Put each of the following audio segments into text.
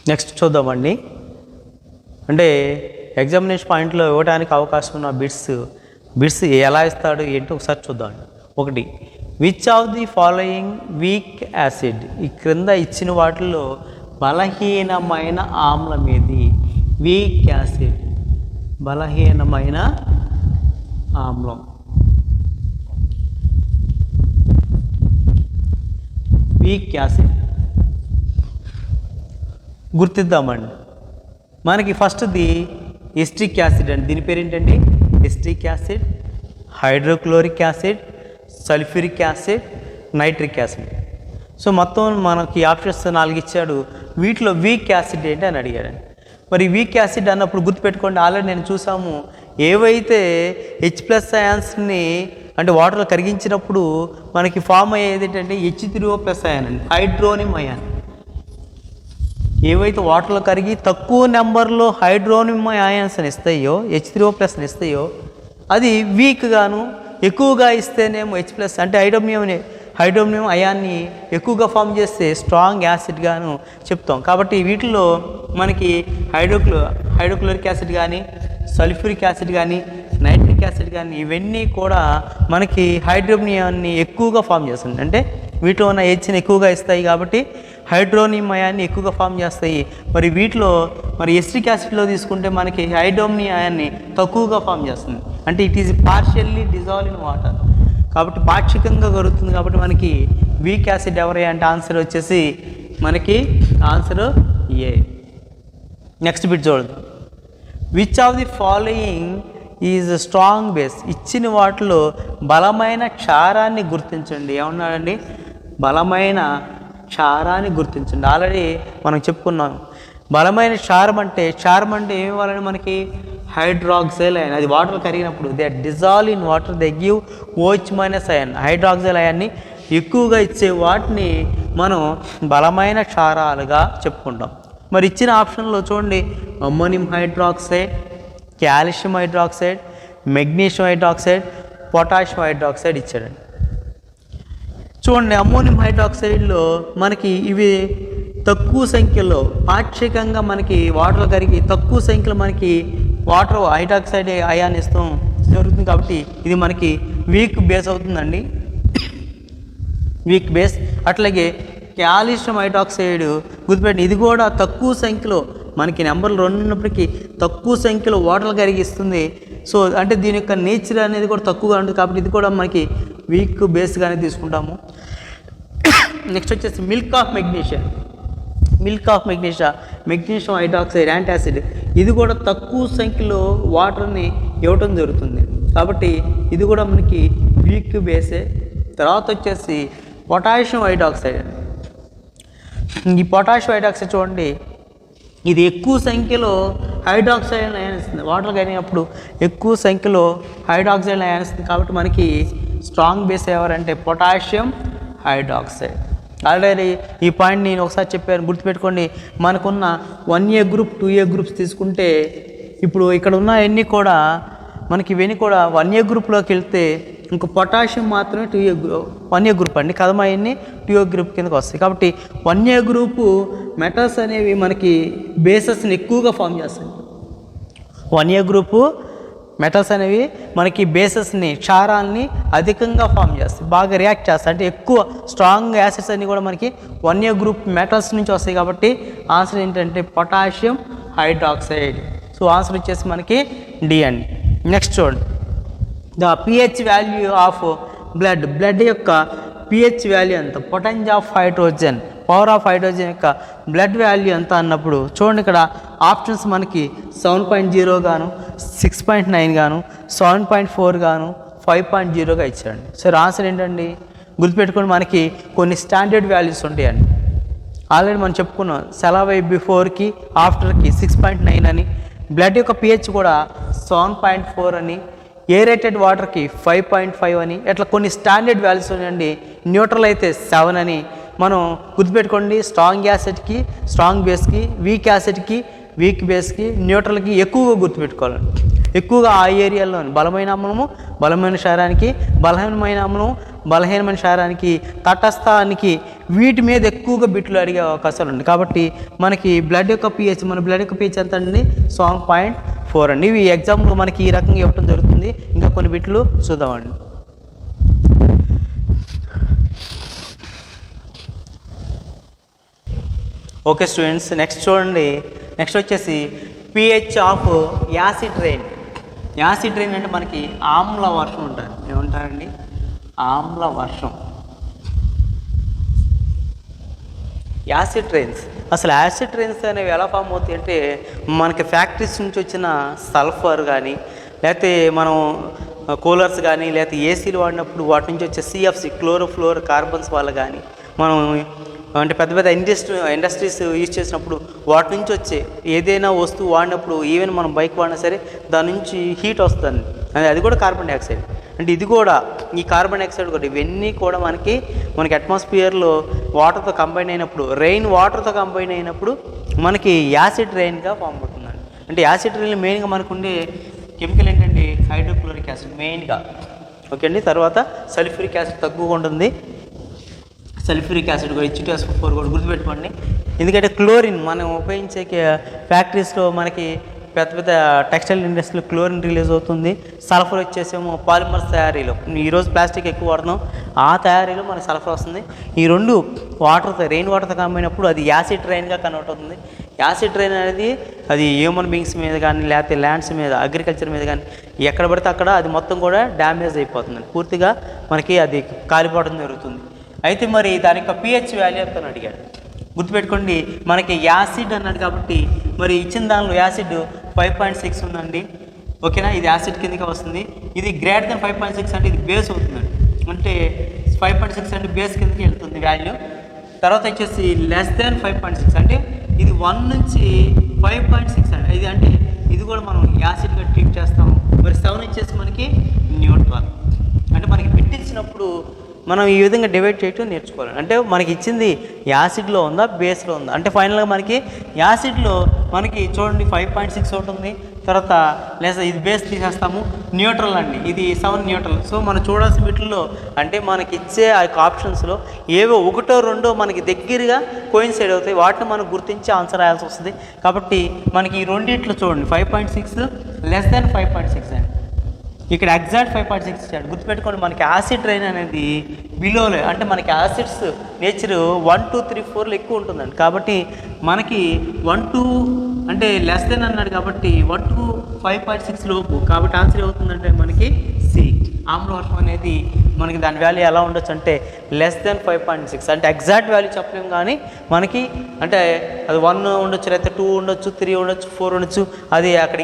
Next చూద్దామండి. అంటే examination పాయింట్లో ఇవ్వడానికి అవకాశం ఉన్న బిట్స్ ఎలా ఇస్తాడు ఏంటో ఒకసారి చూద్దాం. ఒకటి, which of the following weak acid, ఈ క్రింద ఇచ్చిన వాటిల్లో బలహీనమైన ఆమ్లం ఏది? వీక్ యాసిడ్, బలహీనమైన ఆమ్లం. వీక్ యాసిడ్ గుర్తిద్దామండి. మనకి ఫస్ట్ది ఎస్టిక్ యాసిడ్ అండి. దీని పేరు ఏంటండి? Acetic acid, hydrochloric acid, sulphuric acid, nitric acid. So మొత్తం మనకి ఆప్షన్స్ 4 ఇచ్చాడు. వీటిలో వీక్ యాసిడ్ ఏంటి అని అడిగాడండి. మరి వీక్ యాసిడ్ అన్నప్పుడు గుర్తుపెట్టుకోండి, ఆల్రెడీ నేను చూసాము, ఏవైతే H+ అయాన్స్ని అంటే వాటర్లో కరిగించినప్పుడు మనకి ఫామ్ అయ్యేది ఏంటంటే H3O+ అయాన్ అండి, హైడ్రోనియం అయాన్. ఏవైతే వాటర్లో కరిగి తక్కువ నెంబర్లో హైడ్రోనియం అయాన్స్ అని ఇస్తాయో, H3O+ అని ఇస్తాయో, అది వీక్ గాను, ఎక్కువగా ఇస్తేనేమో H+ అంటే హైడ్రోనియం అయాన్ని ఎక్కువగా ఫామ్ చేస్తే స్ట్రాంగ్ యాసిడ్ గాను చెప్తాం. కాబట్టి వీటిలో మనకి హైడ్రోక్లోరిక్ యాసిడ్ కానీ, సల్ఫ్యూరిక్ యాసిడ్ కానీ, నైట్రిక్ యాసిడ్ కానీ ఇవన్నీ కూడా మనకి హైడ్రోనియాన్ని ఎక్కువగా ఫామ్ చేస్తుంది. అంటే వీటిలో ఉన్న హెచ్ని ఎక్కువగా ఇస్తాయి కాబట్టి హైడ్రోనియం అయాన్ని ఎక్కువగా ఫామ్ చేస్తాయి. మరి వీటిలో ఎస్టిక్ యాసిడ్లో తీసుకుంటే మనకి హైడ్రోనియం అయాన్ని తక్కువగా ఫామ్ చేస్తుంది. అంటే it is partially dissolve in water, కాబట్టి పాక్షికంగా కరుగుతుంది. కాబట్టి మనకి వీక్ యాసిడ్ ఎవరే అంటే ఆన్సర్ వచ్చేసి మనకి ఆన్సర్ ఏ. నెక్స్ట్ బిట్ చూడదు. Which of the following is strong base, ఇచ్చిన వాటిలో బలమైన క్షారాన్ని గుర్తించండి. ఏమన్నాడండి? బలమైన క్షారాన్ని గుర్తించండి. ఆల్రెడీ మనం చెప్పుకున్నాం, బలమైన క్షారం అంటే ఏమి ఇవ్వాలని మనకి హైడ్రాక్సైల్ అయాన్. అది వాటర్ కరిగినప్పుడు they dissolve in water, they give OH- ion. Hydroxyl అయాన్ని ఎక్కువగా ఇచ్చే వాటిని మనం బలమైన క్షారాలుగా చెప్పుకుంటాం. మరి ఇచ్చిన ఆప్షన్లో చూడండి, ammonium hydroxide, calcium hydroxide, magnesium hydroxide, potassium hydroxide ఇచ్చాడండి. చూడండి, అమ్మోనియం హైడ్రాక్సైడ్లో మనకి ఇవి తక్కువ సంఖ్యలో పాక్షికంగా మనకి వాటర్ కరిగి తక్కువ సంఖ్యలో మనకి వాటర్ హైడ్రాక్సైడ్ అయాన్ ఇస్తాం జరుగుతుంది. కాబట్టి ఇది మనకి వీక్ బేస్ అవుతుందండి, వీక్ బేస్. అట్లాగే కాల్షియం హైడ్రాక్సైడ్ గుర్తుపెట్టి, ఇది కూడా తక్కువ సంఖ్యలో మనకి నెంబర్లు 2 ఉన్నప్పటికీ తక్కువ సంఖ్యలో వాటర్ కరిగిస్తుంది. సో అంటే దీని యొక్క నేచర్ అనేది కూడా తక్కువగా ఉంటుంది కాబట్టి ఇది కూడా మనకి వీక్ బేస్గానే తీసుకుంటాము. నెక్స్ట్ వచ్చేసి milk of magnesium hydroxide antacid, ఇది కూడా తక్కువ సంఖ్యలో వాటర్ని ఇవ్వటం జరుగుతుంది కాబట్టి ఇది కూడా మనకి వీక్ బేసే. తర్వాత వచ్చేసి పొటాషియం హైడ్రాక్సైడ్. ఈ పొటాషియం హైడ్రాక్సైడ్ చూడండి, ఇది ఎక్కువ సంఖ్యలో హైడ్రాక్సైడ్ అయానిస్తుంది. వాటర్ కరిగినప్పుడు ఎక్కువ సంఖ్యలో హైడ్రాక్సైడ్ అయానిస్తుంది కాబట్టి మనకి స్ట్రాంగ్ బేస్ ఎవరంటే పొటాషియం హైడ్రాక్సైడ్. ఆల్రెడీ ఈ పాయింట్ నేను ఒకసారి చెప్పాను, గుర్తుపెట్టుకోండి. మనకున్న 1A గ్రూప్ 2A గ్రూప్స్ తీసుకుంటే ఇప్పుడు ఇక్కడ ఉన్న అన్నీ కూడా మనకి ఇవన్నీ కూడా 1A గ్రూప్లోకి వెళ్తే ఇంకో పొటాషియం మాత్రమే 1A గ్రూప్ అండి, కదమా అన్నీ 2A గ్రూప్ కిందకి వస్తాయి. కాబట్టి 1A గ్రూపు మెటల్స్ అనేవి మనకి బేసెస్ని ఎక్కువగా ఫామ్ చేస్తాయి. 1A గ్రూపు మెటల్స్ అనేవి మనకి బేసెస్ని క్షారాలని అధికంగా ఫామ్ చేస్తాయి, బాగా రియాక్ట్ చేస్తాయి. అంటే ఎక్కువ స్ట్రాంగ్ యాసిడ్స్ అన్నీ కూడా మనకి 1A గ్రూప్ మెటల్స్ నుంచి వస్తాయి. కాబట్టి ఆన్సర్ ఏంటంటే పొటాషియం హైడ్రాక్సైడ్. సో ఆన్సర్ వచ్చేసి మనకి డి అండి. నెక్స్ట్ చూడండి, the pH value of blood యొక్క pH వాల్యూ ఎంత? Potence of hydrogen, power of hydrogen యొక్క బ్లడ్ వాల్యూ ఎంత అన్నప్పుడు చూడండి, ఇక్కడ ఆప్షన్స్ మనకి 7.0 గాను, 6.9 గాను, 7.4 గాను, 5.0గా ఇచ్చారండి. సరే ఆన్సర్ ఏంటండి? గుర్తుపెట్టుకోండి, మనకి కొన్ని స్టాండర్డ్ వాల్యూస్ ఉంటాయండి. ఆల్రెడీ మనం చెప్పుకున్నాం, సెలవై బిఫోర్కి ఆఫ్టర్కి 6.9 అని, బ్లడ్ యొక్క pH కూడా 7.4 అని, ఏరేటెడ్ వాటర్కి 5.5 అని, ఇట్లా కొన్ని స్టాండర్డ్ వాల్యూస్ ఉన్నాయండి. న్యూట్రల్ అయితే 7 అని మనం గుర్తుపెట్టుకోండి. స్ట్రాంగ్ యాసిడ్కి స్ట్రాంగ్ బేస్కి, వీక్ యాసిడ్కి వీక్ బేస్కి, న్యూట్రల్కి ఎక్కువగా గుర్తుపెట్టుకోవాలండి. ఎక్కువగా ఆ ఏరియాలో బలమైన అమ్లము, బలమైన క్షారానికి బలహీనమైన అమ్లం, బలహీనమైన శారీరానికి, తటస్థానికి వీటి మీద ఎక్కువగా బిట్లు అడిగే అవకాశాలు ఉన్నాయి. కాబట్టి మనకి బ్లడ్ యొక్క పిహెచ్ ఎంత అండి? 7.4 అండి. ఇవి ఎగ్జాంపుల్ మనకి ఈ రకంగా ఇవ్వడం జరుగుతుంది. ఇంకా కొన్ని బిట్లు చూద్దామండి. ఓకే స్టూడెంట్స్, నెక్స్ట్ చూడండి. నెక్స్ట్ వచ్చేసి pH of acid rain. Acid rain అంటే మనకి ఆమ్ల వర్షం ఉంటుంది. ఏమంటారండి? ఆమ్ల వర్షం. Acid rains. అసలు యాసిడ్ రెయిన్స్ అనేవి ఎలా ఫామ్ అవుతాయి అంటే మనకి ఫ్యాక్టరీస్ నుంచి వచ్చిన సల్ఫర్ కానీ, లేకపోతే మనం కూలర్స్ కానీ, లేకపోతే ఏసీలు వాడినప్పుడు వాటి నుంచి వచ్చే సిఎఫ్సి క్లోరోఫ్లోర్ కార్బన్స్ వల్ల కానీ, మనం అంటే పెద్ద పెద్ద ఇండస్ట్రీస్ యూజ్ చేసినప్పుడు వాటి నుంచి వచ్చే ఏదైనా వస్తువు వాడినప్పుడు, ఈవెన్ మనం బైక్ వాడినా సరే దాని నుంచి హీట్ వస్తుంది. అది కూడా కార్బన్ డైఆక్సైడ్. అంటే ఇది కూడా, ఈ కార్బన్ డైఆక్సైడ్ కూడా, ఇవన్నీ కూడా మనకి అట్మాస్ఫియర్లో వాటర్తో కంబైన్ అయినప్పుడు, రెయిన్ వాటర్తో కంబైన్ అయినప్పుడు మనకి యాసిడ్ రెయిన్గా ఫామ్ అవుతుందండి. అంటే యాసిడ్ రెయిన్ మెయిన్గా మనకు ఉండే కెమికల్ ఏంటంటే హైడ్రోక్లోరిక్ యాసిడ్ మెయిన్గా. ఓకే అండి. తర్వాత సల్ఫ్యూరిక్ యాసిడ్ తక్కువగా ఉంటుంది. సల్ఫ్యూరిక్ యాసిడ్ కూడా H2SO4 కూడా గుర్తుపెట్టుకోండి. ఎందుకంటే క్లోరిన్ మనం ఉపయోగించే ఫ్యాక్టరీస్లో మనకి పెద్ద పెద్ద టెక్స్టైల్ ఇండస్ట్రీలో క్లోరిన్ రిలీజ్ అవుతుంది. సల్ఫర్ వచ్చేసేమో పాలిమర్స్ తయారీలో, ఈరోజు ప్లాస్టిక్ ఎక్కువ వాడతాం, ఆ తయారీలో మనకి సల్ఫర్ వస్తుంది. ఈ రెండు వాటర్తో, రెయిన్ వాటర్తో కంబైనప్పుడు అది యాసిడ్ రెయిన్గా కన్వర్ట్ అవుతుంది. యాసిడ్ రెయిన్ అనేది అది హ్యూమన్ బీయింగ్స్ మీద కానీ, లేకపోతే ల్యాండ్స్ మీద, అగ్రికల్చర్ మీద కానీ ఎక్కడ పడితే అక్కడ అది మొత్తం కూడా డ్యామేజ్ అయిపోతుంది. పూర్తిగా మనకి అది కాలిపోవడం జరుగుతుంది. అయితే మరి దాని యొక్క పిహెచ్ వాల్యూ ఎంత అని అడిగాడు. గుర్తుపెట్టుకోండి, మనకి యాసిడ్ అన్నాడు కాబట్టి మరి ఇచ్చిన దానిలో యాసిడ్ 5.6 ఉందండి. ఓకేనా? ఇది యాసిడ్ కిందకి వస్తుంది. ఇది గ్రేటర్ దెన్ 5.6 అంటే ఇది బేస్ అవుతుందండి. అంటే 5.6 అంటే బేస్ కిందకి వెళ్తుంది వాల్యూ. తర్వాత వచ్చేసి లెస్ దెన్ 5.6 అంటే ఇది 1 నుంచి 5.6 అండి. ఇది అంటే ఇది కూడా మనం యాసిడ్గా ట్రీట్ చేస్తాము. మరి 7 వచ్చేసి మనకి న్యూట్రల్. అంటే మనకి పెట్టించినప్పుడు మనం ఈ విధంగా డివైడ్ చేయటం నేర్చుకోవాలి. అంటే మనకి ఇచ్చింది యాసిడ్లో ఉందా, బేస్లో ఉందా. అంటే ఫైనల్గా మనకి యాసిడ్లో మనకి చూడండి 5.6 ఉంటుంది. తర్వాత లేదా ఇది బేస్ తీసేస్తాము, న్యూట్రల్ అండి, ఇది 7 న్యూట్రల్. సో మనం చూడాల్సిన వీటిల్లో అంటే మనకి ఇచ్చే ఆ యొక్క ఆప్షన్స్లో ఏవో ఒకటో రెండో మనకి దగ్గరగా కోయిన్సైడ్ అవుతాయి. వాటిని మనం గుర్తించి ఆన్సర్ రాయాల్సి వస్తుంది. కాబట్టి మనకి ఈ రెండిట్లో చూడండి 5.6 లెస్ దెన్ 5.6 అండి. ఇక్కడ ఎగ్జాక్ట్ 5.6 ఇచ్చాడు. గుర్తుపెట్టుకోండి, మనకి యాసిడ్ రెయిన్ అనేది బిలోలో, అంటే మనకి యాసిడ్స్ నేచర్ 1, 2, 3, 4లో ఎక్కువ ఉంటుందండి. కాబట్టి మనకి 1, 2 అంటే లెస్ దెన్ అన్నాడు కాబట్టి 1 to 5.6 లోపు. కాబట్టి ఆన్సర్ అవుతుందంటే మనకి సి. ఆమ్లవర్షం అనేది మనకి దాని వాల్యూ ఎలా ఉండొచ్చు అంటే లెస్ దెన్ 5.6. అంటే ఎగ్జాక్ట్ వాల్యూ చెప్పలేము, కానీ మనకి అంటే అది 1 ఉండొచ్చు, లేకపోతే 2 ఉండొచ్చు, 3 ఉండొచ్చు, 4 ఉండొచ్చు, అది అక్కడ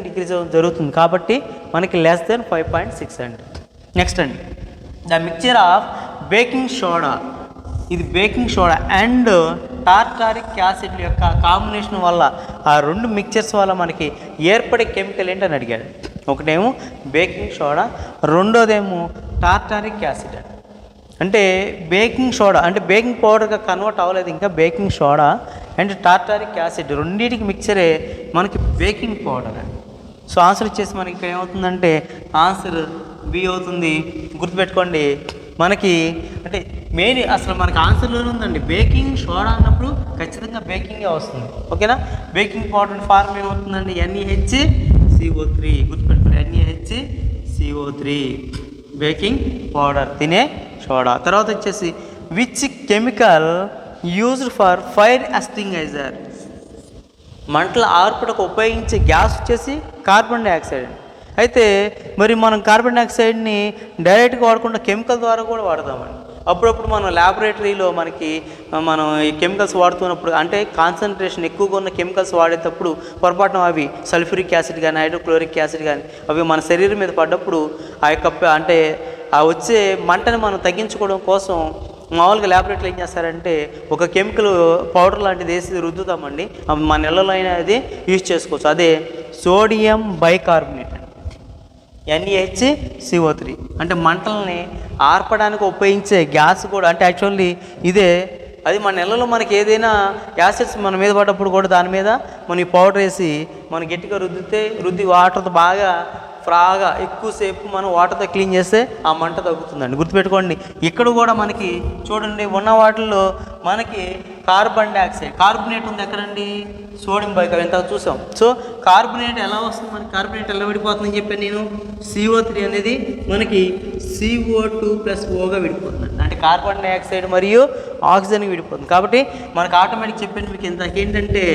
డిక్రీజ్ జరుగుతుంది. కాబట్టి మనకి లెస్ దెన్ 5.6 అండి. నెక్స్ట్ అండి, the mixture of baking soda. ఇది baking soda and tartaric acid యొక్క కాంబినేషన్ వల్ల, ఆ రెండు మిక్చర్స్ వల్ల మనకి ఏర్పడే కెమికల్ ఏంటని అడిగాడు. ఒకటేమో బేకింగ్ సోడా, రెండోదేమో టార్టారిక్ యాసిడ్. అంటే బేకింగ్ సోడా అంటే బేకింగ్ పౌడర్గా కన్వర్ట్ అవ్వలేదు ఇంకా, baking soda and tartaric acid రెండింటికి మిక్చరే మనకి బేకింగ్ పౌడర్ అండి. సో ఆన్సర్ వచ్చేసి మనకి ఇక్కడ ఏమవుతుందంటే ఆన్సర్ బి అవుతుంది. గుర్తుపెట్టుకోండి, మనకి అంటే మెయిన్ అసలు మనకి ఆన్సర్లోనే ఉందండి. బేకింగ్ సోడా అన్నప్పుడు ఖచ్చితంగా బేకింగే వస్తుంది. ఓకేనా? బేకింగ్ పౌడర్ ఫార్మ్ ఏమవుతుందండి? NaHCO3. గుర్తుపెట్టుకోండి, NaHCO3 బేకింగ్ పౌడర్, తినే సోడా. తర్వాత వచ్చేసి which chemical used for fire extinguisher. మంటలు ఆర్పుటకు ఉపయోగించే గ్యాస్ వచ్చేసి కార్బన్ డైఆక్సైడ్. అయితే మరి మనం కార్బన్ డైఆక్సైడ్ని డైరెక్ట్గా వాడకుండా కెమికల్ ద్వారా కూడా వాడతామండి. అప్పుడప్పుడు మనం ల్యాబొరేటరీలో మనం ఈ కెమికల్స్ వాడుతున్నప్పుడు, అంటే కాన్సన్ట్రేషన్ ఎక్కువగా ఉన్న కెమికల్స్ వాడేటప్పుడు పొరపాటున అవి సల్ఫ్యూరిక్ యాసిడ్ కానీ, హైడ్రోక్లోరిక్ యాసిడ్ కానీ అవి మన శరీరం మీద పడ్డప్పుడు ఆ యొక్క అంటే ఆ వచ్చే మంటని మనం తగ్గించుకోవడం కోసం మామూలుగా ల్యాబొరేటరీలో ఏం చేస్తారంటే ఒక కెమికల్ పౌడర్ లాంటిది వేసి రుద్దుతామండి. మన నెలలో అయినా అది యూజ్ చేసుకోవచ్చు. అదే సోడియం బైకార్బోనేట్, NaHCO3. అంటే మంటల్ని ఆర్పడానికి ఉపయోగించే గ్యాస్ కూడా, అంటే యాక్చువల్లీ ఇదే అది మన నెలలో మనకి ఏదైనా యాసిడ్స్ మన మీద పడ్డప్పుడు కూడా దాని మీద మనం ఈ పౌడర్ వేసి మనం గట్టిగా రుద్ది వాటర్తో బాగా బాగా ఎక్కువసేపు మనం వాటర్తో క్లీన్ చేస్తే ఆ మంట తగ్గుతుందండి. గుర్తుపెట్టుకోండి. ఇక్కడ కూడా మనకి చూడండి ఉన్న వాటిల్లో మనకి కార్బన్ డైఆక్సైడ్, కార్బోనేట్ ఉంది ఎక్కడండి, సోడియం బైకార్బోనేట్ ఎంత చూసాం. సో కార్బోనేట్ ఎలా వస్తుంది, మనకి కార్బోనేట్ ఎలా విడిపోతుందని చెప్పాను నేను. CO3 అనేది మనకి CO2+Oగా విడిపోతుంది, అంటే కార్బన్ డైఆక్సైడ్ మరియు ఆక్సిజన్ విడిపోతుంది. కాబట్టి మనకు ఆటోమేటిక్ చెప్పాను మీకు ఏంటంటే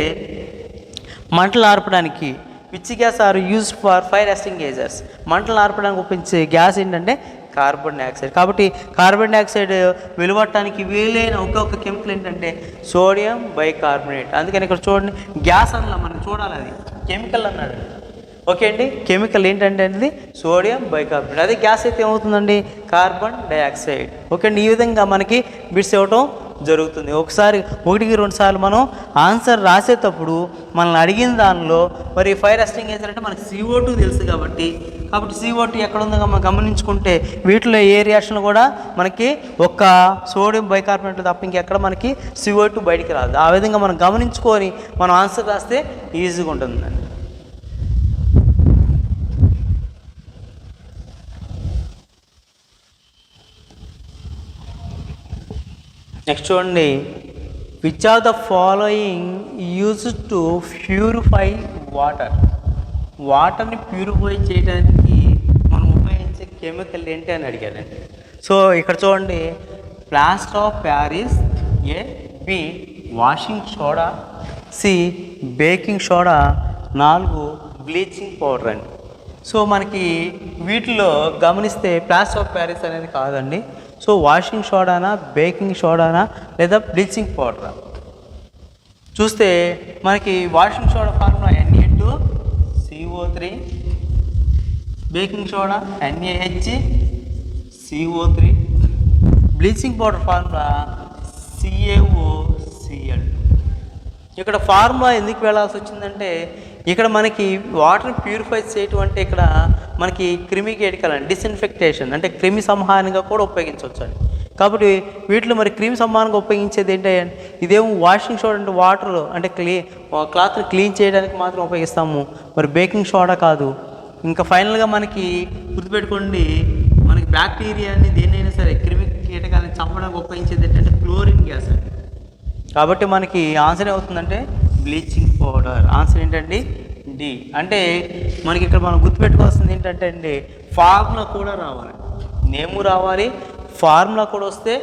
మంటలు ఆర్పడానికి which gas are used for fire extinguishers, మంటలు ఆర్పడానికి ఉపయోగించే గ్యాస్ ఏంటంటే కార్బన్ డైఆక్సైడ్. కాబట్టి కార్బన్ డైఆక్సైడ్ వెలువట్టడానికి వీలైన ఒక్కొక్క కెమికల్ ఏంటంటే సోడియం బైకార్బోనేట్. అందుకని ఇక్కడ చూడండి, గ్యాస్ అన్న మనం చూడాలి, అది కెమికల్ అన్నాడు. ఓకే అండి, కెమికల్ ఏంటంటే అనేది సోడియం బైకార్బోనేట్. అదే గ్యాస్ అయితే ఏమవుతుందండి, కార్బన్ డైఆక్సైడ్. ఓకే అండి, ఈ విధంగా మనకి బిట్స్ ఇవ్వటం జరుగుతుంది. ఒకసారి 1-2 సార్లు మనం ఆన్సర్ రాసేటప్పుడు మనల్ని అడిగిన దానిలో మరి ఫైర్ ఎక్స్టింగ్విషర్ అంటే మనకి CO2 తెలుసు కాబట్టి CO2 ఎక్కడ ఉందో మనం గమనించుకుంటే వీటిలో ఏ రియాక్షన్ కూడా మనకి ఒక్క సోడియం బైకార్బోనేట్ తప్ప ఇంకెక్కడ మనకి CO2 బయటికి రాదు. ఆ విధంగా మనం గమనించుకొని మనం ఆన్సర్ రాస్తే ఈజీగా ఉంటుందండి. నెక్స్ట్ చూడండి, which are the following used to purify water. వాటర్ని ప్యూరిఫై చేయడానికి మనం ఉపయోగించే కెమికల్ ఏంటి అని అడిగారండి. సో ఇక్కడ చూడండి, plaster of Paris, A, B washing soda, C baking soda, 4 bleaching powder అండి. సో మనకి వీటిలో గమనిస్తే ప్లాస్టర్ ఆఫ్ ప్యారిస్ అనేది కాదండి. సో వాషింగ్ సోడానా, బేకింగ్ సోడానా, లేదా బ్లీచింగ్ పౌడరా చూస్తే మనకి washing soda formula Na2CO3, baking soda NaHCO3, bleaching powder formula CaOCl. ఇక్కడ ఫార్ములా ఎందుకు వెళ్ళాల్సి వచ్చిందంటే ఇక్కడ మనకి వాటర్ ప్యూరిఫై చేయటం అంటే ఇక్కడ మనకి క్రిమి కీటకాలు డిస్ఇన్ఫెక్టేషన్ అంటే క్రిమి సంహారంగా కూడా ఉపయోగించవచ్చు అండి. కాబట్టి వీటిలో మరి క్రిమి సంహారంగా ఉపయోగించేది ఏంటంటే ఇదేమో వాషింగ్ సోడా అంటే వాటర్ అంటే క్లాత్ని క్లీన్ చేయడానికి మాత్రం ఉపయోగిస్తాము, మరి బేకింగ్ సోడా కాదు. ఇంకా ఫైనల్గా మనకి గుర్తుపెట్టుకోండి, మనకి బ్యాక్టీరియాని దేన్నైనా సరే క్రిమి కీటకాలను చంపడానికి ఉపయోగించేది ఏంటంటే క్లోరిన్ గ్యాస్ అండి. కాబట్టి మనకి ఆన్సర్ ఏమవుతుందంటే బ్లీచింగ్ పౌడర్. ఆన్సర్ ఏంటండి డి. అంటే మనకి ఇక్కడ మనం గుర్తుపెట్టుకోవాల్సింది ఏంటంటే అండి ఫార్ములా కూడా రావాలి, నేము రావాలి, ఫార్ములా కూడా వస్తే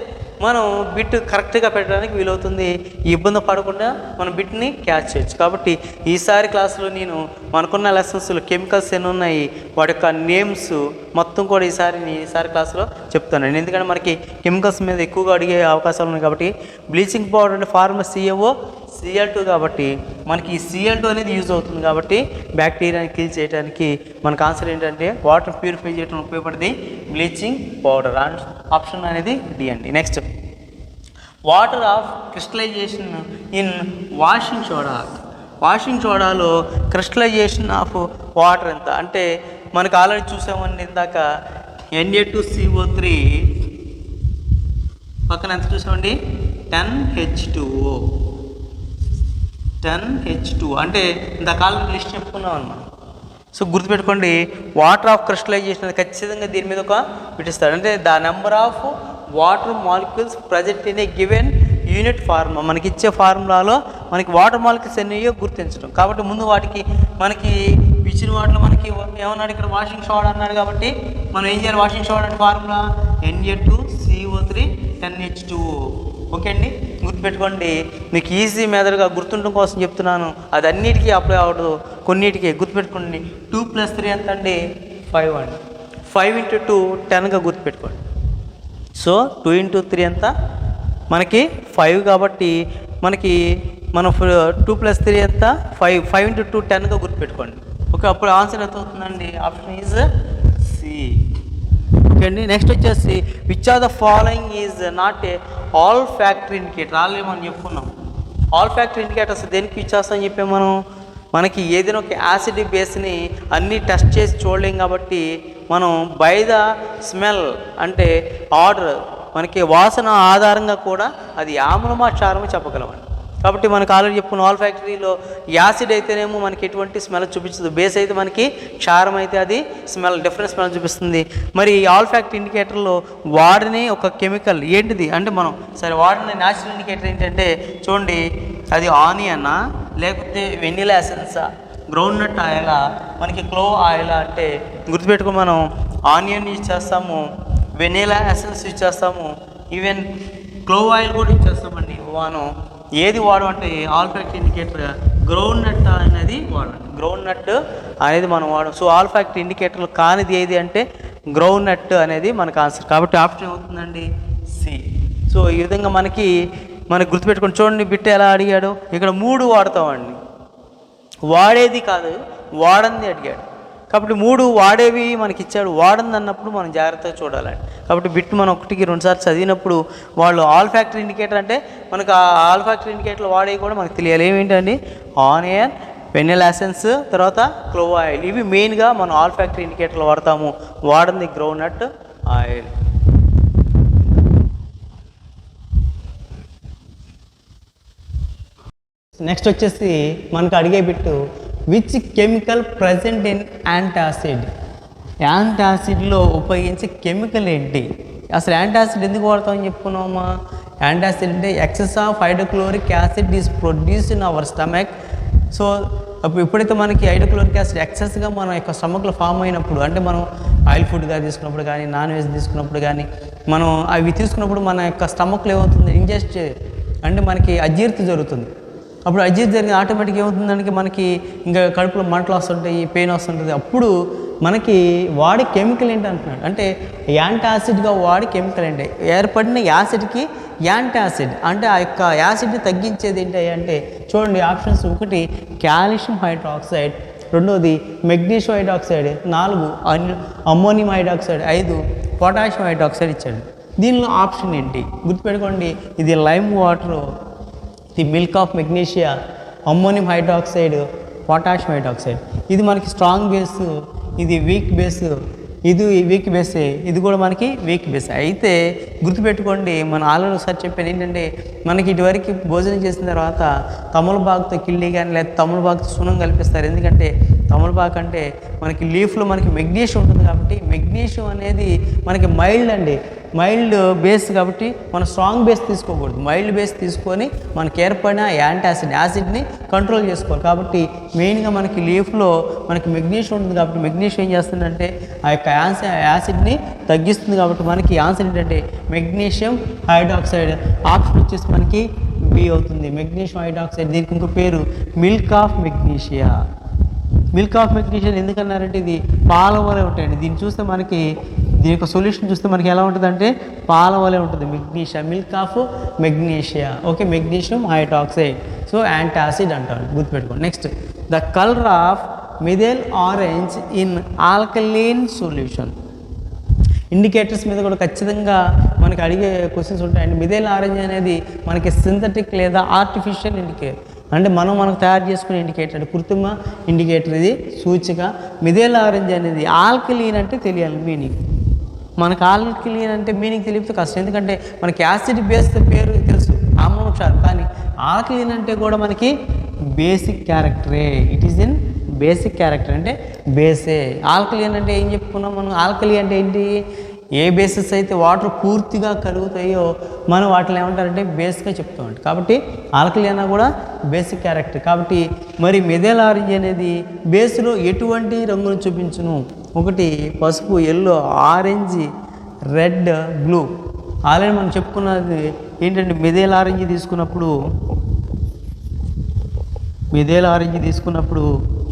మనం బిట్ కరెక్ట్గా పెట్టడానికి వీలవుతుంది. ఇబ్బంది పడకుండా మనం బిట్ని క్యాచ్ చేయొచ్చు. కాబట్టి ఈసారి క్లాసులో నేను మనకున్న లెసన్స్లో కెమికల్స్ ఎన్ని ఉన్నాయి వాటి యొక్క నేమ్స్ మొత్తం కూడా ఈసారి క్లాసులో చెప్తానండి. ఎందుకంటే మనకి కెమికల్స్ మీద ఎక్కువగా అడిగే అవకాశాలు ఉన్నాయి. కాబట్టి బ్లీచింగ్ పౌడర్ అంటే ఫార్ములా CaOCl2 కాబట్టి మనకి ఈ Cl2 అనేది యూజ్ అవుతుంది. కాబట్టి బ్యాక్టీరియాని కిల్ చేయడానికి మనకు ఆన్సర్ ఏంటంటే వాటర్ ప్యూరిఫై చేయడానికి ఉపయోగపడింది బ్లీచింగ్ పౌడర్. ఆప్షన్ అనేది డి అండి. Next, water of crystallization in washing soda. Washing సోడాలో క్రిస్టలైజేషన్ ఆఫ్ వాటర్ ఎంత అంటే మనకు ఆల్రెడీ చూసామండి ఇందాక Na2CO3 పక్కన ఎంత చూసామండి 10H2O. 10H2 అంటే ఇంతకాలం లిస్ట్ చెప్పుకున్నాం అన్నమాట. సో గుర్తుపెట్టుకోండి, వాటర్ ఆఫ్ క్రిస్టలైజేషన్ అనేది ఖచ్చితంగా దీని మీద ఒక పెట్టిస్తాడు. అంటే the number of water molecules present in a given unit formula. మనకి ఇచ్చే ఫార్ములాలో మనకి వాటర్ మాలిక్యూల్స్ ఎన్నయ్యో గుర్తించడం. కాబట్టి ముందు వాటికి మనకి ఇచ్చిన వాటిలో మనకి ఏమన్నాడు ఇక్కడ వాషింగ్ సోడా అన్నాడు. కాబట్టి మనం ఏం చేయాలి, వాషింగ్ సోడా అంటే ఫార్ములా Na2CO3 10H2O. ఓకే అండి, గుర్తుపెట్టుకోండి. మీకు ఈజీ మెథడ్గా గుర్తుండడం కోసం చెప్తున్నాను, అది అన్నిటికీ అప్లై అవ్వదు, కొన్నిటికి గుర్తుపెట్టుకోండి. 2 + 3 ఎంత అండి 5 అండి. 5 × 2 10గా గుర్తుపెట్టుకోండి. సో 2 × 3 ఎంత మనకి 5 కాబట్టి మనకి మనం 2 + 3 ఎంత 5. 5 × 2 10గా గుర్తుపెట్టుకోండి. ఓకే, అప్పుడు ఆన్సర్ ఎంత అవుతుందండి, ఆప్షన్ ఈజ్ సి. ఓకే అండి. నెక్స్ట్ వచ్చేసి which are the following is not a olfactory indicator. Already మనం చెప్పుకున్నాం ఆల్ ఫ్యాక్టరీ ఇండికేటర్స్ దేనికి యూజ్ చేస్తామని చెప్పాము మనం. మనకి ఏదైనా ఒక యాసిడ్ బేస్ని అన్నీ టెస్ట్ చేసి చూడలేం కాబట్టి మనం బై ద స్మెల్ అంటే ఆర్డర్ మనకి వాసన ఆధారంగా కూడా అది ఆమ్లమా క్షారమో చెప్పగలమండి. కాబట్టి మనకు ఆల్రెడీ చెప్పుకున్న ఆల్ఫాక్టరీలో యాసిడ్ అయితేనేమో మనకి ఎటువంటి స్మెల్ చూపించదు, బేస్ అయితే మనకి క్షారం అయితే అది డిఫరెంట్ స్మెల్ చూపిస్తుంది. మరి ఆల్ఫాక్ట్ ఇండికేటర్లో వాడని ఒక కెమికల్ ఏంటిది అంటే మనం సరే వాడిన న్యాచురల్ ఇండికేటర్ ఏంటంటే చూడండి, అది ఆనియనా లేకపోతే వెనిలా ఎసెన్సా, గ్రౌండ్ నట్ ఆయిలా, మనకి క్లోవ్ ఆయిలా అంటే గుర్తుపెట్టుకుని మనం ఆనియన్ యూజ్ చేస్తాము, వెనిలా ఎసెన్స్ యూజ్ చేస్తాము, ఈవెన్ క్లోవ్ ఆయిల్ కూడా యూజ్ చేస్తామండి. మనం ఏది వాడమంటే ఆల్ఫాక్ట్ ఇండికేటర్ గ్రౌండ్ నట్ అనేది వాడండి, గ్రౌండ్ నట్ అనేది మనం వాడం. సో ఆల్ఫాక్ట్ ఇండికేటర్లు కానిది ఏది అంటే గ్రౌండ్ నట్ అనేది మనకు ఆన్సర్. కాబట్టి ఆప్షన్ ఏమవుతుందండి సి. సో ఈ విధంగా మనకి గుర్తుపెట్టుకొని చూడండి, బిట్ట ఎలా అడిగాడు, ఇక్కడ 3 వాడతామండి, వాడేది కాదు వాడంది అడిగాడు. కాబట్టి 3 వాడేవి మనకి ఇచ్చాడు, వాడంది అన్నప్పుడు మనం జాగ్రత్తగా చూడాలండి. కాబట్టి బిట్ మనం 1కి 2 సార్లు చదివినప్పుడు వాళ్ళు ఆల్ఫాక్టరీ ఇండికేటర్ అంటే మనకు ఆ ఆల్ఫాక్టరీ ఇండికేటర్లు వాడేవి కూడా మనకు తెలియాలి. ఏమేంటండి ఆనియన్, వెనిలా ఎసెన్స్, తర్వాత క్లోవ్ ఆయిల్, ఇవి మెయిన్గా మనం ఆల్ఫాక్టరీ ఇండికేటర్లు వాడతాము. వాడంది గ్రౌండ్ నట్ ఆయిల్. నెక్స్ట్ వచ్చేసి మనకు అడిగే bit which chemical present in antacid. యాంటాసిడ్లో ఉపయోగించే కెమికల్ ఏంటి, అసలు యాంటాసిడ్ ఎందుకు వాడతామని చెప్పుకున్నామా. యాంటాసిడ్ అంటే excess of hydrochloric acid is produce in our stomach. So అప్పుడు ఎప్పుడైతే మనకి హైడ్రోక్లోరిక్ యాసిడ్ ఎక్సెస్గా మన యొక్క స్టమక్లో ఫామ్ అయినప్పుడు, అంటే మనం ఆయిల్ ఫుడ్గా తీసుకున్నప్పుడు కానీ నాన్ వెజ్ తీసుకున్నప్పుడు కానీ మనం అవి తీసుకున్నప్పుడు మన యొక్క స్టమక్లో ఏమవుతుంది, ఇంజెస్ట్ అంటే మనకి అజీర్తి జరుగుతుంది. అప్పుడు అజీర్తి జరిగిన ఆటోమేటిక్గా ఏమవుతుందంటే మనకి ఇంకా కడుపులో మంటలు వస్తుంటాయి, పెయిన్ వస్తుంటుంది. అప్పుడు మనకి వాడే కెమికల్ ఏంటి అంటున్నాడు, అంటే యాంటాసిడ్గా వాడే కెమికల్ ఏంటి, ఏర్పడిన యాసిడ్కి యాంటాసిడ్ అంటే ఆ యొక్క యాసిడ్ని తగ్గించేది ఏంటి అంటే చూడండి options. 1 calcium hydroxide, 2 magnesium hydroxide, 4 ammonium hydroxide, 5 potassium hydroxide ఇచ్చాడు. దీనిలో ఆప్షన్ ఏంటి గుర్తుపెట్టుకోండి, ఇది lime water, the milk of magnesia, ammonium hydroxide, potassium hydroxide. ఇది మనకి స్ట్రాంగ్ బేస్, ఇది వీక్ బేస్, ఇది వీక్ బేసే, ఇది కూడా మనకి వీక్ బేస్. అయితే గుర్తుపెట్టుకోండి, మనం ఆల్రెడీ ఒకసారి చెప్పాను ఏంటంటే మనకి ఇటువరకు భోజనం చేసిన తర్వాత తమలపాకుతో కిళ్ళి కానీ లేదా తమలపాకుతో సున్నం కల్పిస్తారు. ఎందుకంటే తమలపాకు అంటే మనకి లీఫ్లో మనకి మెగ్నీషియం ఉంటుంది కాబట్టి మెగ్నీషియం అనేది మనకి మైల్డ్ అండి, మైల్డ్ బేస్ కాబట్టి మనం స్ట్రాంగ్ బేస్ తీసుకోకూడదు, మైల్డ్ బేస్ తీసుకొని మనకి ఏర్పడిన యాసిడ్ని కంట్రోల్ చేసుకోవాలి. కాబట్టి మెయిన్గా మనకి లీఫ్లో మనకి మెగ్నీషియం ఉంటుంది కాబట్టి మెగ్నీషియం ఏం చేస్తుందంటే ఆ యొక్క యాసిడ్ని తగ్గిస్తుంది. కాబట్టి మనకి ఆన్సర్ ఏంటంటే మెగ్నీషియం హైడ్రాక్సైడ్. ఆప్షన్ వచ్చేసి మనకి బి అవుతుంది, మెగ్నీషియం హైడ్రాక్సైడ్. దీనికి ఇంకో పేరు milk of magnesia. Milk of magnesia ఎందుకన్నారంటే ఇది పాల వలె ఉంటాయండి. దీన్ని చూస్తే మనకి దీని యొక్క సొల్యూషన్ చూస్తే మనకి ఎలా ఉంటుంది అంటే పాల వలె ఉంటుంది magnesia, milk of magnesia. Okay, magnesium hydroxide. So antacid అంటారు, గుర్తుపెట్టుకోండి. Next the colour of methyl orange in alkaline solution. Indicators మీద కూడా ఖచ్చితంగా మనకి అడిగే క్వశ్చన్స్ ఉంటాయండి. మిథైల్ ఆరెంజ్ అనేది మనకి సింథటిక్ లేదా ఆర్టిఫిషియల్ ఇండికేటర్, అంటే మనకు తయారు చేసుకునే ఇండికేటర్, కృత్రిమ ఇండికేటర్, ఇది సూచిక. మిథైల్ ఆరెంజ్ అనేది ఆల్కలీన్ అంటే తెలియాలి మీనింగ్. మనకు ఆల్కలీన్ అంటే మీనింగ్ తెలిపితే కష్టం, ఎందుకంటే మనకి యాసిడ్ బేస్ పేరు తెలుసు ఆమ్లక్షారం, కానీ ఆల్కలీన్ అంటే కూడా మనకి బేసిక్ క్యారెక్టరే. It is in basic character అంటే బేసే. ఆల్కలీన్ అంటే ఏం చెప్పుకున్నాం మనం, ఆల్కలీ అంటే ఏంటి, ఏ బేసెస్ అయితే వాటర్ పూర్తిగా కరుగుతాయో మనం వాటిని ఏమంటారంటే బేస్గా చెప్తామంట. కాబట్టి ఆల్కలీ అన్నా కూడా బేసిక్ క్యారెక్టర్. కాబట్టి మరి మిథైల్ ఆరెంజ్ అనేది బేస్లో ఎటువంటి రంగును చూపించును, 1 పసుపు, yellow, orange, red, blue. Already మనం చెప్పుకున్నది ఏంటంటే మిథైల్ ఆరెంజ్ తీసుకున్నప్పుడు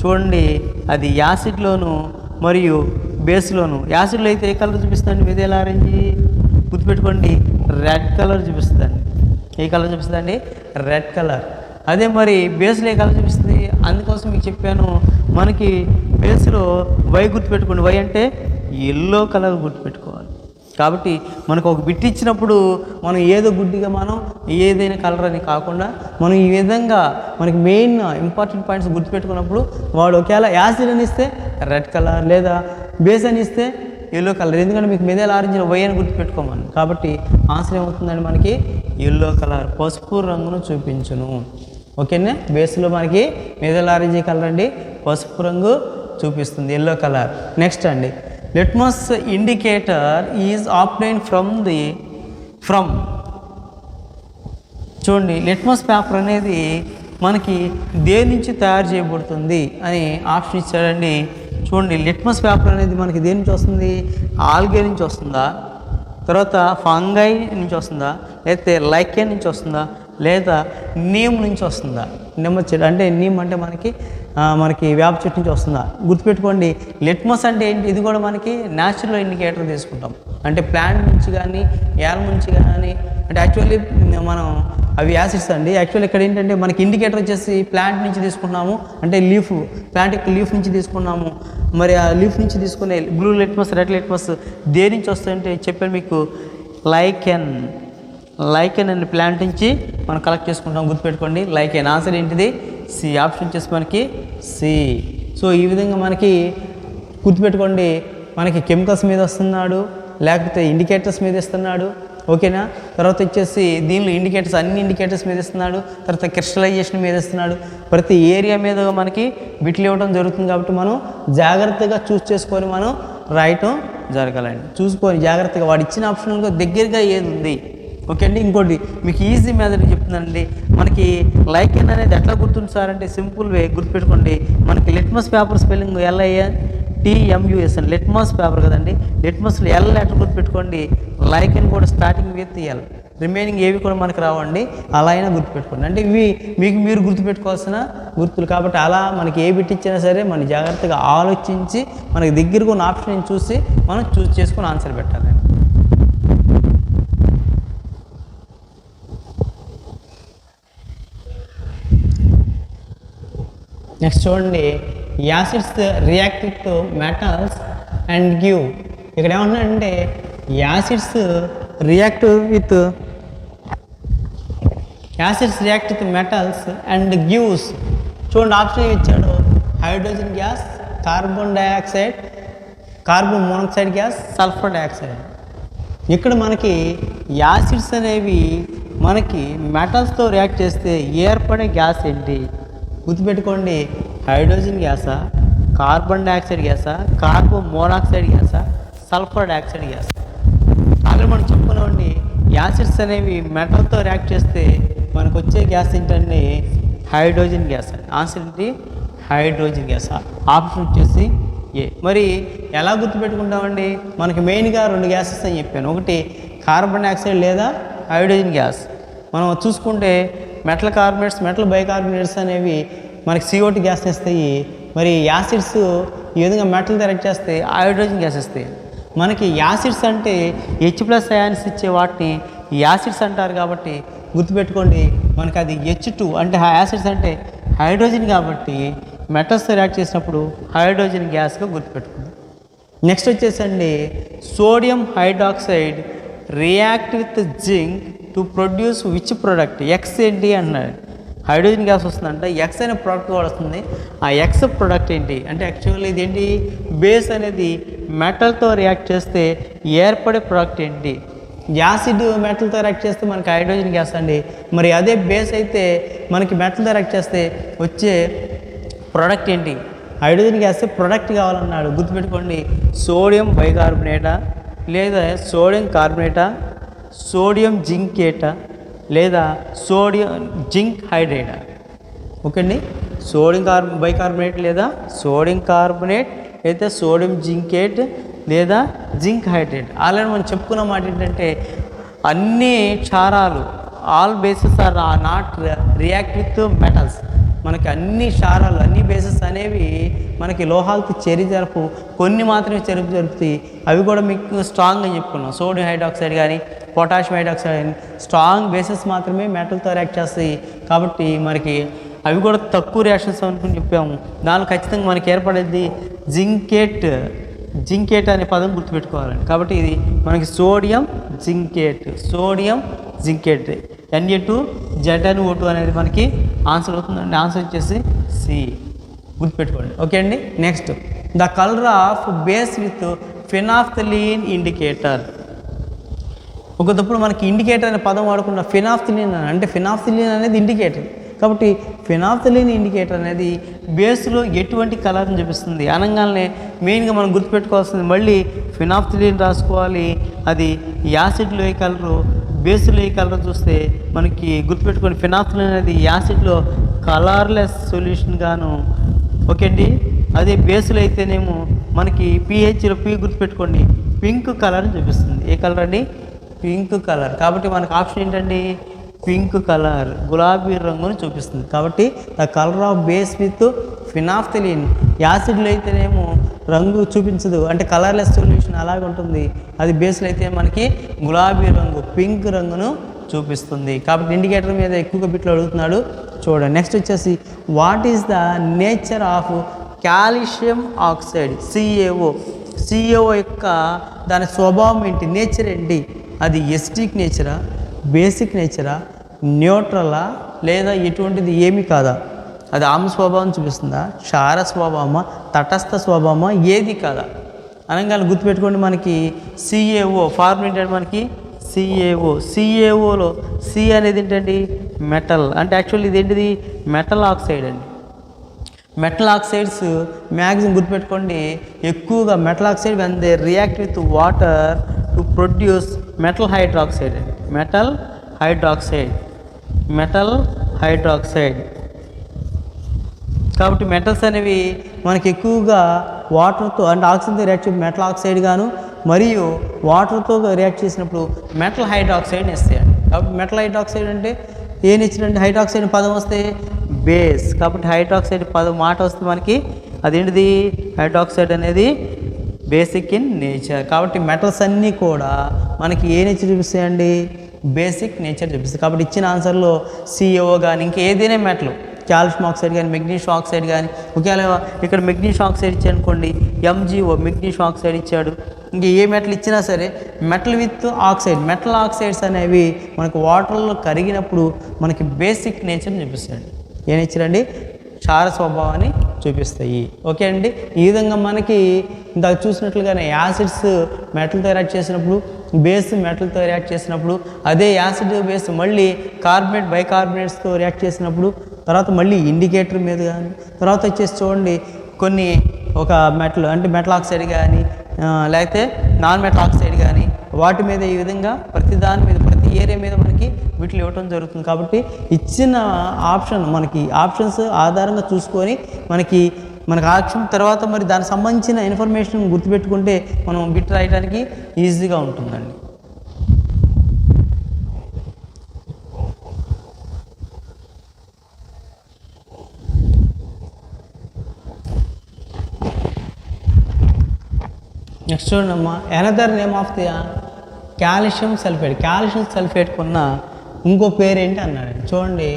చూడండి అది యాసిడ్లోను మరియు బేస్లోను. యాసిడ్లో అయితే ఏ కలర్ చూపిస్తుందండి మిథైల్ ఆరెంజ్, గుర్తుపెట్టుకోండి రెడ్ కలర్ చూపిస్తుందండి. ఏ కలర్ చూపిస్తుందండి, రెడ్ కలర్. అదే మరి బేస్లో ఏ కలర్ చూపిస్తుంది, అందుకోసం మీకు చెప్పాను మనకి బేస్లో వై గుర్తుపెట్టుకోండి, వై అంటే ఎల్లో కలర్ గుర్తుపెట్టుకోవాలి. కాబట్టి మనకు ఒక బిట్ ఇచ్చినప్పుడు మనం ఏదో గుడ్డిగా మనం ఏదైనా కలర్ అని కాకుండా మనం ఈ విధంగా మనకి మెయిన్ ఇంపార్టెంట్ పాయింట్స్ గుర్తుపెట్టుకున్నప్పుడు వాడు ఒకవేళ యాసిడ్ అని ఇస్తే రెడ్ కలర్ లేదా బేస్ అని ఇస్తే ఎల్లో కలర్, ఎందుకంటే మీకు మిథైల్ ఆరెంజ్ వై అని గుర్తుపెట్టుకోమని. కాబట్టి ఆన్సర్ ఏమవుతుందండి మనకి ఎల్లో కలర్, పసుపు రంగును చూపించును. ఓకేనా, బేస్లో మనకి మిథైల్ ఆరెంజ్ కలర్ అండి, పసుపు రంగు చూపిస్తుంది, ఎల్లో కలర్. నెక్స్ట్ అండి, litmus indicator is obtained from చూడండి, లిట్మస్ పేపర్ అనేది మనకి దేని నుంచి తయారు చేయబడుతుంది అని ఆప్షన్ ఇచ్చాడండి. చూడండి, లిట్మస్ పేపర్ అనేది మనకి దేని నుంచి వస్తుంది? ఆల్గే నుంచి వస్తుందా, తర్వాత ఫంగై నుంచి వస్తుందా, లేకపోతే లైకెన్ నుంచి వస్తుందా, లేదా నీమ్ నుంచి వస్తుందా? నిమ్మ చెట్టు అంటే నీమ్ అంటే మనకి వేప చెట్టు నుంచి వస్తుందా? గుర్తుపెట్టుకోండి, లిట్మస్ అంటే ఏంటి? ఇది కూడా మనకి న్యాచురల్ ఇండికేటర్ తీసుకుంటాం, అంటే ప్లాంట్ నుంచి కానీ యాల్ నుంచి కానీ, అంటే యాక్చువల్లీ మనం అవి యాసిడ్స్ అండి. యాక్చువల్లీ ఇక్కడ ఏంటంటే మనకి ఇండికేటర్ వచ్చేసి ప్లాంట్ నుంచి తీసుకున్నాము, అంటే ప్లాంట్ యొక్క లీఫ్ నుంచి తీసుకున్నాము. మరి ఆ లీఫ్ నుంచి తీసుకునే బ్లూ లిట్మస్, రెడ్ లిట్మస్ దేని నుంచి వస్తాయంటే చెప్పాను మీకు, లైకెన్ అనే ప్లాంట్ నుంచి మనం కలెక్ట్ చేసుకుంటాం. గుర్తుపెట్టుకోండి, లైకెన్. ఆన్సర్ ఏంటిది? సి. ఆప్షన్ వచ్చేసి మనకి సి. సో ఈ విధంగా మనకి గుర్తుపెట్టుకోండి, మనకి కెమికల్స్ మీద వస్తున్నాడు, లేకపోతే ఇండికేటర్స్ మీద ఇస్తున్నాడు. ఓకేనా, తర్వాత వచ్చేసి దీనిలో ఇండికేటర్స్, అన్ని ఇండికేటర్స్ మీద ఇస్తున్నాడు, తర్వాత క్రిస్టలైజేషన్ మీద ఇస్తున్నాడు, ప్రతి ఏరియా మీద మనకి బిట్లు ఇవ్వడం జరుగుతుంది. కాబట్టి మనం జాగ్రత్తగా చూస్ చేసుకొని మనం రాయటం జరగాలండి. చూసుకొని జాగ్రత్తగా వాడు ఇచ్చిన ఆప్షన్లో దగ్గరగా ఏది ఉంది. ఓకే అండి, ఇంకోటి మీకు ఈజీ మెథడ్ చెప్తున్నానండి. మనకి లైకెన్ అనేది ఎట్లా గుర్తుంది సార్ అంటే సింపుల్ వే గుర్తుపెట్టుకోండి. మనకి లిట్మస్ పేపర్ స్పెల్లింగ్ LITMUS అని, లిట్మస్ పేపర్ కదండి. లిట్మస్లో ఎల్ లెటర్ గుర్తుపెట్టుకోండి, లైకెన్ కూడా స్టార్టింగ్ విత్ ఎల్, రిమైనింగ్ ఏవి కూడా మనకు రావండి. అలా అయినా గుర్తుపెట్టుకోండి, అంటే ఇవి మీకు మీరు గుర్తుపెట్టుకోవాల్సిన గుర్తులు. కాబట్టి అలా మనకి ఏ బిట్ ఇచ్చినా సరే మనం జాగ్రత్తగా ఆలోచించి మనకి దగ్గరగా ఉన్న ఆప్షన్ చూసి మనం చూస్ చేసుకొని ఆన్సర్ పెట్టాలండి. నెక్స్ట్ చూడండి, acids react with metals and give. ఇక్కడ ఏమన్నాడంటే acids react with metals and gives. చూడండి, ఆప్షన్ ఇచ్చాడు, hydrogen gas, carbon dioxide, carbon monoxide gas, sulphur dioxide. ఇక్కడ మనకి యాసిడ్స్ అనేవి మనకి మెటల్స్తో రియాక్ట్ చేస్తే ఏర్పడే గ్యాస్ ఏంటి? గుర్తుపెట్టుకోండి, హైడ్రోజన్ గ్యాసా, కార్బన్ డైఆక్సైడ్ గ్యాసా, కార్బన్ మోనాక్సైడ్ గ్యాసా, సల్ఫర్ డైఆక్సైడ్ గ్యాస్. ఆల్రెడీ మనం చెప్పుకున్నామండి, యాసిడ్స్ అనేవి మెటల్తో రియాక్ట్ చేస్తే మనకు వచ్చే గ్యాస్ ఏంటంటే హైడ్రోజన్ గ్యాస్. ఆన్సర్ ఏంటి? Hydrogen gas. ఆప్షన్ వచ్చేసి ఏ. మరి ఎలా గుర్తుపెట్టుకుంటామండి? మనకి మెయిన్గా 2 గ్యాసెస్ అని చెప్పాను, ఒకటి కార్బన్ డైఆక్సైడ్ లేదా హైడ్రోజన్ గ్యాస్. మనం చూసుకుంటే మెటల్ కార్బోనేట్స్, మెటల్ బైకార్బోనేట్స్ అనేవి మనకి CO2 గ్యాస్ని ఇస్తాయి. మరి యాసిడ్స్ ఈ విధంగా మెటల్ రియాక్ట్ చేస్తే హైడ్రోజన్ గ్యాస్ ఇస్తాయి. మనకి యాసిడ్స్ అంటే H+ అయాన్స్ ఇచ్చే వాటిని యాసిడ్స్ అంటారు. కాబట్టి గుర్తుపెట్టుకోండి, మనకి అది H2 అంటే యాసిడ్స్ అంటే హైడ్రోజన్, కాబట్టి మెటల్స్తో రియాక్ట్ చేసినప్పుడు హైడ్రోజన్ గ్యాస్గా గుర్తుపెట్టుకోండి. నెక్స్ట్ వచ్చేసండి, sodium hydroxide react with zinc to produce which product? X ఏంటి అన్నాడు. హైడ్రోజన్ గ్యాస్ వస్తుందంట, ఎక్స్ అనే ప్రోడక్ట్ కూడా వస్తుంది. ఆ ఎక్స్ ప్రోడక్ట్ ఏంటి అంటే యాక్చువల్లీ ఇదేంటి? బేస్ అనేది మెటల్తో రియాక్ట్ చేస్తే ఏర్పడే ప్రోడక్ట్ ఏంటి? యాసిడ్ మెటల్తో రియాక్ట్ చేస్తే మనకి హైడ్రోజన్ గ్యాస్ అండి. మరి అదే బేస్ అయితే మనకి మెటల్తో రియాక్ట్ చేస్తే వచ్చే ప్రోడక్ట్ ఏంటి? హైడ్రోజన్ గ్యాస్ ప్రోడక్ట్ కావాలన్నాడు. గుర్తుపెట్టుకోండి, సోడియం బైకార్బోనేటా, లేదా సోడియం కార్బోనేటా, సోడియం జింకేటా, లేదా సోడియం జింక్ హైడ్రేటా. ఓకే అండి, సోడియం బైకార్బోనేట్ లేదా సోడియం కార్బోనేట్, లేదా సోడియం జింకేట్, లేదా జింక్ హైడ్రేట్. ఆల్రెడీ మనం చెప్పుకున్న మాట ఏంటంటే అన్ని క్షారాలు, all bases are not react with metals. మనకి అన్ని క్షారాలు, అన్ని బేసెస్ అనేవి మనకి లోహాలతో జరుపు, కొన్ని మాత్రమే జరుపుతాయి. అవి కూడా మీకు స్ట్రాంగ్ అని చెప్పుకున్నాం. సోడియం హైడ్రాక్సైడ్ కానీ పొటాషియం హైడ్రాక్సైడ్ కానీ స్ట్రాంగ్ బేసెస్ మాత్రమే మెటల్తో రియాక్ట్ చేస్తాయి. కాబట్టి మనకి అవి కూడా తక్కువ రియాక్షన్స్ అనుకుని చెప్పాము. దానిలో ఖచ్చితంగా మనకి ఏర్పడేది జింకేట్ అనే పదం గుర్తుపెట్టుకోవాలండి. కాబట్టి ఇది మనకి సోడియం జింకేట్ Na2ZnO2 అనేది మనకి ఆన్సర్ అవుతుందండి. ఆన్సర్ వచ్చేసి సి. గుర్తుపెట్టుకోండి. ఓకే అండి, next, the colour of base with phenolphthalein indicator. ఒకప్పుడు మనకి ఇండికేటర్ అనే పదం వాడకుండా ఫినాఫ్థలిన్ అంటే ఫినాఫ్థలిన్ అనేది ఇండికేటర్. కాబట్టి ఫినాఫ్థలిన్ ఇండికేటర్ అనేది బేస్లో ఎటువంటి కలర్ని చూపిస్తుంది అనగానే మెయిన్గా మనం గుర్తుపెట్టుకోవాల్సింది మళ్ళీ ఫినాఫ్థలిన్ రాసుకోవాలి. అది యాసిడ్లో ఏ కలరు, బేస్లో ఏ కలర్ చూస్తే మనకి గుర్తుపెట్టుకోండి. ఫినాఫ్థలిన్ అనేది యాసిడ్లో కలర్లెస్ సొల్యూషన్ గాను, ఓకే అండి. అదే బేస్లో అయితేనేమో మనకి pHలో పీ గుర్తుపెట్టుకోండి పింక్ కలర్ని చూపిస్తుంది. ఏ కలర్ అండి? Pink colour. కాబట్టి మనకు ఆప్షన్ ఏంటండి? పింక్ కలర్, గులాబీ రంగును చూపిస్తుంది. కాబట్టి the colour of base with phenolphthalein. యాసిడ్లో అయితేనేమో రంగు చూపించదు, అంటే కలర్లెస్ సొల్యూషన్ అలాగే ఉంటుంది. అది బేస్లో అయితే మనకి గులాబీ రంగు, పింక్ రంగును చూపిస్తుంది. కాబట్టి ఇండికేటర్ మీద ఎక్కువగా బిట్లు అడుగుతున్నాడు. చూడండి. నెక్స్ట్ వచ్చేసి what is the nature of calcium oxide, CaO. CaO యొక్క దాని స్వభావం ఏంటి, నేచర్ ఏంటి? అది ఎసిడిక్ నేచరా, బేసిక్ నేచరా, న్యూట్రలా, లేదా ఎటువంటిది ఏమి కాదా? అది ఆమ్ల స్వభావం చూపిస్తుందా, క్షార స్వభావమా, తటస్థ స్వభావమా, ఏది కాదా అనగానే గుర్తుపెట్టుకోండి. మనకి CaO ఫార్ములా ఏంటంటే మనకి CaOలో C అనేది ఏంటండి? మెటల్. అంటే యాక్చువల్లీ ఇది ఏంటిది? మెటల్ ఆక్సైడ్ అండి. మెటల్ ఆక్సైడ్స్ మ్యాక్సిమం గుర్తుపెట్టుకోండి, ఎక్కువగా metal oxide when they react with water to produce metal hydroxide అండి. Metal hydroxide. కాబట్టి మెటల్స్ అనేవి మనకి ఎక్కువగా వాటర్తో అంటే ఆక్సిజన్తో రియాక్ట్ చేసి మెటల్ ఆక్సైడ్ గాను, మరియు వాటర్తో రియాక్ట్ చేసినప్పుడు మెటల్ హైడ్రాక్సైడ్ని ఇస్తాయండి. కాబట్టి మెటల్ హైడ్రాక్సైడ్ అంటే ఏం ఇచ్చినంటే హైడ్రాక్సైడ్ పదం వస్తే బేస్. కాబట్టి హైడ్రాక్సైడ్ పదం మాట వస్తే మనకి అదేంటిది? హైడ్రాక్సైడ్ అనేది బేసిక్ ఇన్ నేచర్. కాబట్టి మెటల్స్ అన్నీ కూడా మనకి ఏ నేచర్ చూపిస్తాయండి? బేసిక్ నేచర్ చూపిస్తాయి. కాబట్టి ఇచ్చిన ఆన్సర్లో CaO కానీ ఇంకా ఏదైనా మెటల్, కాల్షియం ఆక్సైడ్ కానీ, మెగ్నీషియం ఆక్సైడ్ కానీ, ఒకవేళ ఇక్కడ మెగ్నీషియం ఆక్సైడ్ ఇచ్చానుకోండి, MgO మెగ్నీషియం ఆక్సైడ్ ఇచ్చాడు. ఇంకా ఏ మెటల్ ఇచ్చినా సరే metal with oxide, metal oxides అనేవి మనకు వాటర్లో కరిగినప్పుడు మనకి బేసిక్ నేచర్ని చూపిస్తాయండి. ఏ నేచర్ అండి? క్షార స్వభావాన్ని చూపిస్తాయి. ఓకే అండి. ఈ విధంగా మనకి ఇందాక చూసినట్లుగానే యాసిడ్స్ మెటల్తో రియాక్ట్ చేసినప్పుడు, బేస్ మెటల్తో రియాక్ట్ చేసినప్పుడు, అదే యాసిడ్ బేస్ మళ్ళీ కార్బనేట్ బైకార్బనేట్స్తో రియాక్ట్ చేసినప్పుడు, తర్వాత మళ్ళీ ఇండికేటర్ మీద కానీ, తర్వాత వచ్చేసి చూడండి కొన్ని ఒక మెటల్ అంటే మెటల్ ఆక్సైడ్ కానీ లేకపోతే నాన్ మెటల్ ఆక్సైడ్ కానీ వాటి మీద ఈ విధంగా ప్రతి దాని మీద ప్రతి ఏరియా మీద మనకి వీటిని ఇవ్వటం జరుగుతుంది. కాబట్టి ఇచ్చిన ఆప్షన్ మనకి ఆప్షన్స్ ఆధారంగా చూసుకొని మనకి ఆప్షన్ తర్వాత మరి దానికి సంబంధించిన ఇన్ఫర్మేషన్ గుర్తుపెట్టుకుంటే మనం బిట్ రాయడానికి ఈజీగా ఉంటుందండి. నెక్స్ట్ చూడమ్మా, another name of the calcium sulphate. Calcium sulphate కొన్న ఇంకో పేరేంటి అన్నాడు. చూడండి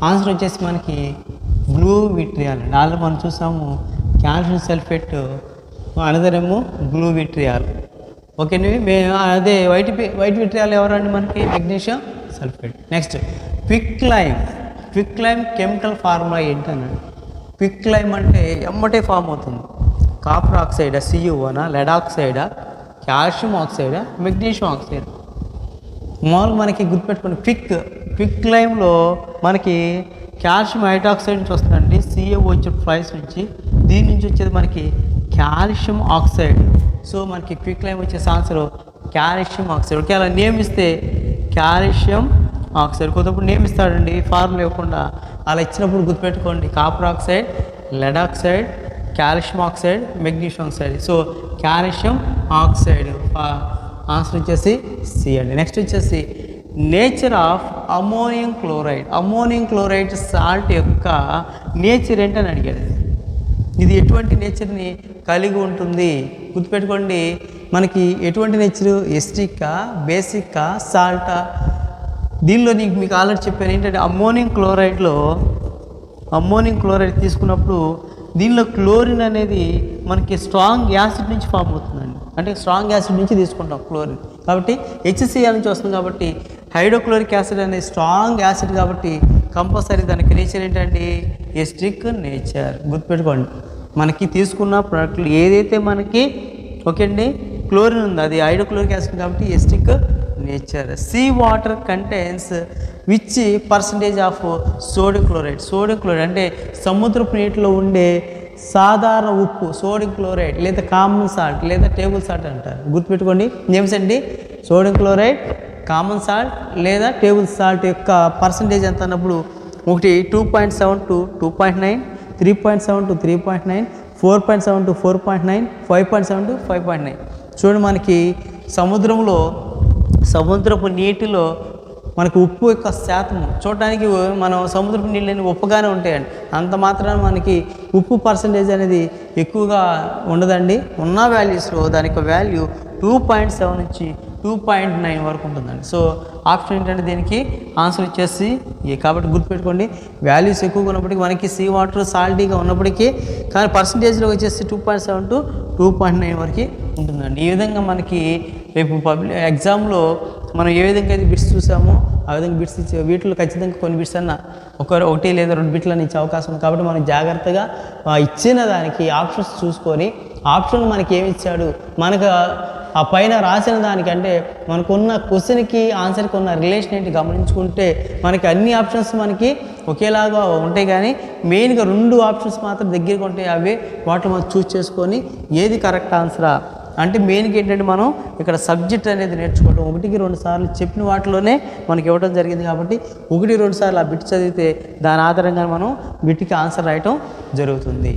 ఆన్సర్ వచ్చేసి మనకి బ్లూ విట్రియాల్ అండి. ఆల్రెడీ మనం చూసాము కాల్షియం సల్ఫేట్, అనదర్ ఏమో బ్లూ విట్రియాల్. ఓకేనండి. అదే వైట్ విట్రియాల్ ఎవరండి? మనకి magnesium sulphate. Next quicklime chemical formula ఏంటి అన్నాడు. క్విక్లైమ్ అంటే ఎమ్మటే ఫామ్ అవుతుంది. కాపర్ ఆక్సైడా, CuOనా, లెడ్ ఆక్సైడా, కాల్షియం ఆక్సైడా, మెగ్నీషియం ఆక్సైడ్. మామూలుగా మనకి గుర్తుపెట్టుకోండి, క్విక్లైమ్లో మనకి కాల్షియం హైడ్రాక్సైడ్ నుంచి వస్తుందండి, CaOH+ నుంచి. దీని నుంచి వచ్చేది మనకి కాల్షియం ఆక్సైడ్. సో మనకి క్విక్లైమ్ వచ్చేసి ఆన్సర్ కాల్షియం ఆక్సైడ్. ఓకే, అలా నేమ్ ఇస్తే కాల్షియం ఆక్సైడ్. కొంతప్పుడు నేమ్ ఇస్తాడండి ఫార్ములా ఇవ్వకుండా, అలా ఇచ్చినప్పుడు గుర్తుపెట్టుకోండి copper oxide, lead oxide, calcium oxide, magnesium oxide. So calcium oxide answer వచ్చేసి C అండి. నెక్స్ట్ వచ్చేసి nature of ammonium chloride. Ammonium chloride salt యొక్క నేచర్ ఏంటని అడిగాడు. ఇది ఎటువంటి నేచర్ని కలిగి ఉంటుంది గుర్తుపెట్టుకోండి. మనకి ఎటువంటి నేచరు, ఎసిడికా, బేసికా, సాల్టా? దీనిలో మీకు ఆల్రెడీ చెప్పాను ఏంటంటే అమోనియం క్లోరైడ్ తీసుకున్నప్పుడు దీనిలో క్లోరిన్ అనేది మనకి స్ట్రాంగ్ యాసిడ్ నుంచి ఫామ్ అవుతుందండి. అంటే స్ట్రాంగ్ యాసిడ్ నుంచి తీసుకుంటాం క్లోరిన్. కాబట్టి HCl నుంచి వస్తుంది. కాబట్టి హైడ్రోక్లోరిక్ యాసిడ్ అనేది స్ట్రాంగ్ యాసిడ్ కాబట్టి కంపల్సరీ దానికి నేచర్ ఏంటండి? Acidic nature. గుర్తుపెట్టుకోండి. మనకి తీసుకున్న ప్రోడక్ట్లు ఏదైతే మనకి ఓకే అండి క్లోరిన్ ఉంది, అది హైడ్రోక్లోరిక్ యాసిడ్ కాబట్టి acidic nature. Sea water contains which percentage of sodium chloride. Sodium chloride అంటే సముద్రపు నీటిలో ఉండే సాధారణ ఉప్పు సోడియం క్లోరైడ్ లేదా కామన్ సాల్ట్ లేదా టేబుల్ సాల్ట్ అంటారు. గుర్తుపెట్టుకోండి నేమ్స్ అండి. సోడియం క్లోరైడ్, కామన్ సాల్ట్ లేదా టేబుల్ సాల్ట్ యొక్క పర్సంటేజ్ ఎంత అన్నప్పుడు ఒకటి 2.7 to 2.9, 3.7 to 3.9, 4.7 to 4.9, 5.7 to 5.9. చూడండి మనకి సముద్రపు నీటిలో మనకు ఉప్పు యొక్క శాతం చూడటానికి మనం సముద్రపు నీళ్ళని ఉప్పుగానే ఉంటాయండి. అంత మాత్రాన మనకి ఉప్పు పర్సంటేజ్ అనేది ఎక్కువగా ఉండదండి. ఉన్న వాల్యూస్లో దాని యొక్క వాల్యూ 2.7 నుంచి 2.9 వరకు ఉంటుందండి. సో ఆప్షన్ ఏంటంటే దీనికి ఆన్సర్ వచ్చేసి ఏ. కాబట్టి గుర్తుపెట్టుకోండి వాల్యూస్ ఎక్కువగా ఉన్నప్పటికీ మనకి సీ వాటర్ సాల్టీగా ఉన్నప్పటికీ కానీ పర్సంటేజ్లో వచ్చేసి 2.7 to 2.9 వరకు ఉంటుందండి. ఈ విధంగా మనకి రేపు ఎగ్జామ్లో మనం ఏ విధంగా అయితే బిట్స్ చూసామో ఆ విధంగా బిట్స్ ఇచ్చే వీటిలో ఖచ్చితంగా కొన్ని బిట్స్ అన్న ఒకటి లేదా 2 బిట్లను ఇచ్చే అవకాశం ఉంది. కాబట్టి మనం జాగ్రత్తగా ఇచ్చిన దానికి ఆప్షన్స్ చూసుకొని ఆప్షన్ మనకి ఏమి ఇచ్చాడు మనకు ఆ పైన రాసిన దానికంటే మనకున్న క్వశ్చన్కి ఆన్సర్కి ఉన్న రిలేషన్ ఏంటి గమనించుకుంటే మనకి అన్ని ఆప్షన్స్ మనకి ఒకేలాగా ఉంటాయి. కానీ మెయిన్గా 2 ఆప్షన్స్ మాత్రం దగ్గరికి ఉంటాయి. అవే వాటిని మనం చూస్ చేసుకొని ఏది కరెక్ట్ ఆన్సరా అంటే మెయిన్గా ఏంటంటే మనం ఇక్కడ సబ్జెక్ట్ అనేది నేర్చుకోవడం 1-2 సార్లు చెప్పిన వాటిలోనే మనకి ఇవ్వడం జరిగింది. కాబట్టి 1-2 సార్లు ఆ బిట్ చదివితే దాని ఆధారంగా మనం బిట్కి ఆన్సర్ రాయటం జరుగుతుంది.